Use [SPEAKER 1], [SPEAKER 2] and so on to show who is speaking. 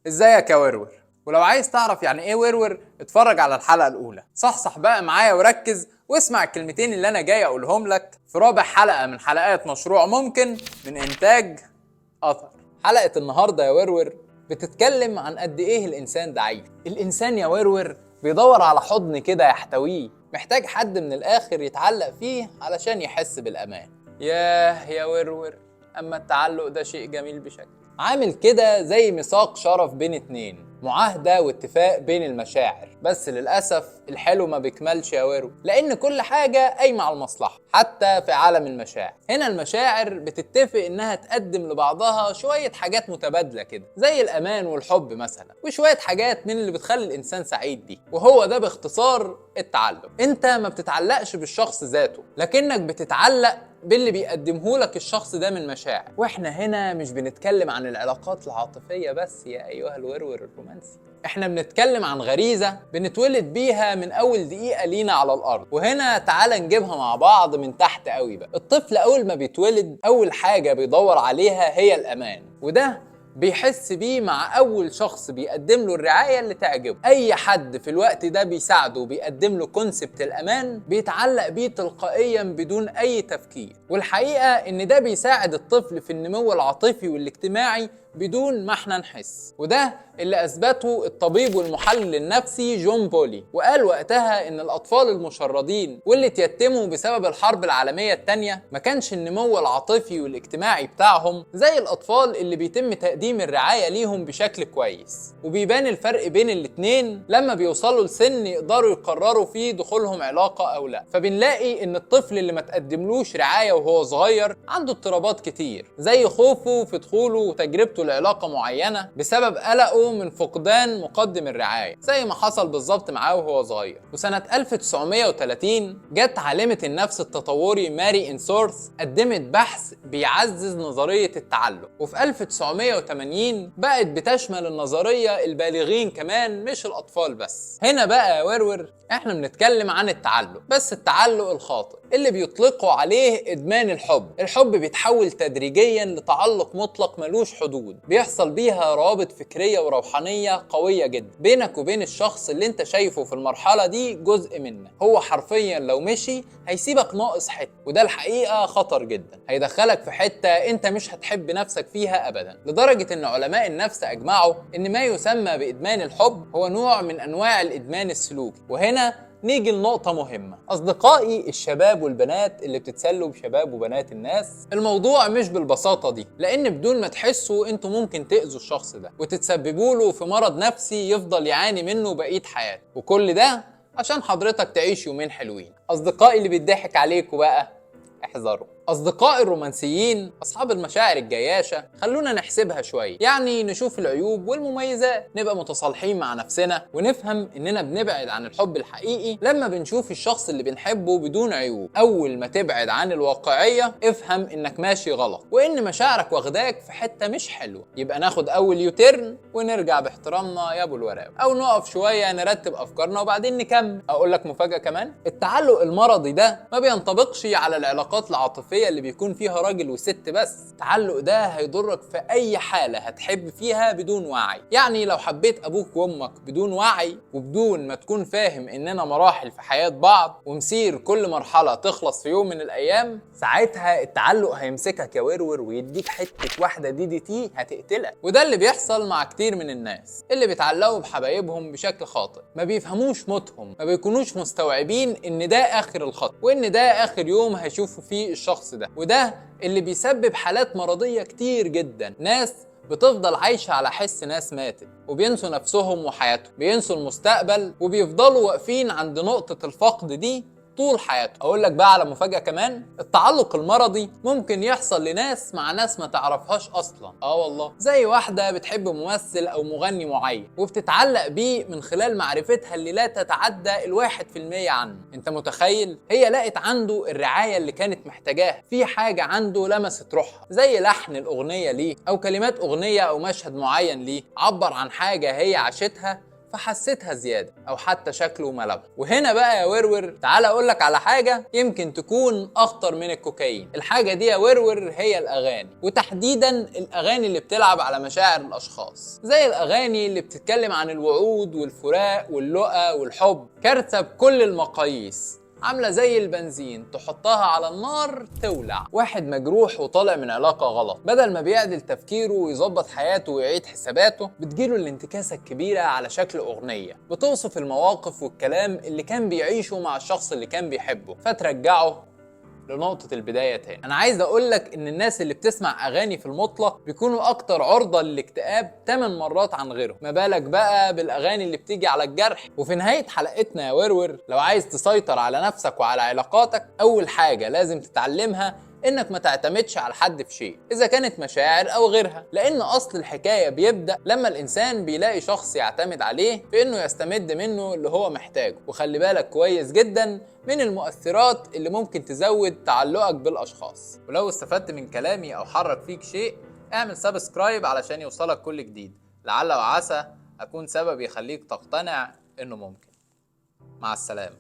[SPEAKER 1] ازيك يا ورور؟ ولو عايز تعرف يعني ايه ورور اتفرج على الحلقة الأولى. صحصح بقى معايا وركز واسمع الكلمتين اللي أنا جاي أقولهم لك في رابع حلقة من حلقات مشروع ممكن من إنتاج أثر. حلقة النهاردة يا ورور بتتكلم عن قد إيه الإنسان ضعيف. الإنسان يا ورور بيدور على حضن كده يحتويه، محتاج حد من الآخر يتعلق فيه علشان يحس بالأمان. ياه يا ورور، أما التعلق ده شيء جميل بشكل، عامل كده زي ميثاق شرف بين اتنين، معاهدة واتفاق بين المشاعر. بس للأسف الحلو ما بيكملش يا ورو، لأن كل حاجة قايمة على المصلحة. حتى في عالم المشاعر هنا المشاعر بتتفق إنها تقدم لبعضها شوية حاجات متبادلة كده، زي الأمان والحب مثلا، وشوية حاجات من اللي بتخلي الإنسان سعيد دي. وهو ده باختصار التعلق. أنت ما بتتعلقش بالشخص ذاته، لكنك بتتعلق باللي بيقدمه لك الشخص ده من مشاعر. واحنا هنا مش بنتكلم عن العلاقات العاطفية بس يا ايها الورور الرومانسي، احنا بنتكلم عن غريزة بنتولد بيها من اول دقيقة لينا على الارض. وهنا تعال نجيبها مع بعض من تحت قوي بقى. الطفل اول ما بيتولد اول حاجة بيدور عليها هي الامان، وده بيحس بيه مع أول شخص بيقدم له الرعاية اللي تعجبه. أي حد في الوقت ده بيساعده وبيقدم له كونسبت الأمان بيتعلق بيه تلقائيا بدون أي تفكير. والحقيقة إن ده بيساعد الطفل في النمو العاطفي والاجتماعي بدون ما احنا نحس. وده اللي أثبته الطبيب والمحلل النفسي جون بولي، وقال وقتها إن الأطفال المشردين واللي اتيتموا بسبب الحرب العالمية التانية ما كانش النمو العاطفي والاجتماعي بتاعهم زي الأطفال اللي بيتم تقديم الرعاية ليهم بشكل كويس. وبيبان الفرق بين الاتنين لما بيوصلوا لسن يقدروا يقرروا فيه دخولهم علاقة أو لا. فبنلاقي إن الطفل اللي ما تقدملوش رعاية وهو صغير عنده اضطرابات كتير، زي خوفه في دخوله وتجربته لعلاقة معينة بسبب قلقه من فقدان مقدم الرعاية، زي ما حصل بالظبط معاه وهو صغير. وسنة 1930 جت عالمة النفس التطوري ماري إنسورث قدمت بحث بيعزز نظرية التعلق. وفي 1980 بقت بتشمل النظرية البالغين كمان مش الأطفال بس. هنا بقى يا ورور احنا بنتكلم عن التعلق، بس التعلق الخاطئ اللي بيطلقوا عليه إدمان الحب. الحب بيتحول تدريجيا لتعلق مطلق ملوش حدود، بيحصل بيها روابط فكرية وروحانية قوية جدا بينك وبين الشخص اللي انت شايفه في المرحلة دي جزء منك. هو حرفيا لو مشي هيسيبك ناقص حتة، وده الحقيقة خطر جدا، هيدخلك في حتة انت مش هتحب نفسك فيها ابدا. لدرجة ان علماء النفس اجمعوا ان ما يسمى بإدمان الحب هو نوع من انواع الإدمان السلوكي. وهنا نيجي لنقطة مهمة. أصدقائي الشباب والبنات اللي بتتسلوا بشباب وبنات الناس، الموضوع مش بالبساطة دي، لأن بدون ما تحسوا انتوا ممكن تأذوا الشخص ده وتتسببوا له في مرض نفسي يفضل يعاني منه بقية حياته. وكل ده عشان حضرتك تعيش يومين حلوين. أصدقائي اللي بيضحك عليكوا بقى احذروا. أصدقاء الرومانسيين أصحاب المشاعر الجياشة خلونا نحسبها شوية، يعني نشوف العيوب والمميزات، نبقى متصالحين مع نفسنا ونفهم إننا بنبعد عن الحب الحقيقي لما بنشوف الشخص اللي بنحبه بدون عيوب. أول ما تبعد عن الواقعية افهم إنك ماشي غلط وإن مشاعرك واخداك في حتة مش حلوة. يبقى ناخد أول يوتيرن ونرجع باحترامنا يا أبو الوراوي، أو نقف شوية نرتب أفكارنا وبعدين نكمل. أقول لك مفاجأة كمان، التعلق المرضي ده ما بينطبقش على العلاقات العاطفية اللي بيكون فيها راجل وست بس. التعلق ده هيضرك في اي حالة هتحب فيها بدون وعي. يعني لو حبيت ابوك وامك بدون وعي وبدون ما تكون فاهم اننا مراحل في حياة بعض ومسير كل مرحلة تخلص في يوم من الايام، ساعتها التعلق هيمسكك يا ورور ويديك حتة واحدة DDT هتقتلك. وده اللي بيحصل مع كتير من الناس اللي بيتعلقوا بحبايبهم بشكل خاطئ. ما بيفهموش موتهم، ما بيكونوش مستوعبين ان ده اخر الخط وان ده اخر يوم هيشوفوا فيه الشخص ده. وده اللي بيسبب حالات مرضية كتير جدا. ناس بتفضل عايشة على حس ناس ماتت وبينسوا نفسهم وحياتهم، بينسوا المستقبل وبيفضلوا واقفين عند نقطة الفقد دي طول حياته. اقول لك بقى على مفاجأة كمان، التعلق المرضي ممكن يحصل لناس مع ناس ما تعرفهاش اصلا. والله، زي واحدة بتحب ممثل او مغني معين وبتتعلق بيه من خلال معرفتها اللي لا تتعدى 1% عنه. انت متخيل؟ هي لقت عنده الرعاية اللي كانت محتاجاها، في حاجة عنده لمست روحها، زي لحن الاغنية ليه او كلمات اغنية او مشهد معين ليه عبر عن حاجة هي عاشتها فحسيتها زيادة أو حتى شكله وملامحه. وهنا بقى يا ورور تعال أقولك على حاجة يمكن تكون أخطر من الكوكايين. الحاجة دي يا ورور هي الأغاني، وتحديدا الأغاني اللي بتلعب على مشاعر الأشخاص، زي الأغاني اللي بتتكلم عن الوعود والفراق واللقا والحب. كارثة بكل المقاييس، عاملة زي البنزين تحطها على النار تولع. واحد مجروح وطالع من علاقة غلط، بدل ما بيعدل تفكيره ويظبط حياته ويعيد حساباته، بتجيله الانتكاسة الكبيرة على شكل أغنية بتوصف المواقف والكلام اللي كان بيعيشه مع الشخص اللي كان بيحبه، فترجعه لنقطة البداية تاني. أنا عايز أقولك إن الناس اللي بتسمع أغاني في المطلق بيكونوا أكتر عرضة للاكتئاب 8 مرات عن غيرهم، ما بالك بقى بالأغاني اللي بتيجي على الجرح. وفي نهاية حلقتنا يا ورور، لو عايز تسيطر على نفسك وعلى علاقاتك، أول حاجة لازم تتعلمها انك ما تعتمدش على حد في شيء، اذا كانت مشاعر او غيرها، لان اصل الحكايه بيبدا لما الانسان بيلاقي شخص يعتمد عليه في انه يستمد منه اللي هو محتاجه. وخلي بالك كويس جدا من المؤثرات اللي ممكن تزود تعلقك بالاشخاص. ولو استفدت من كلامي او حرك فيك شيء، اعمل سبسكرايب علشان يوصلك كل جديد، لعل وعسى اكون سبب يخليك تقتنع انه ممكن. مع السلامه.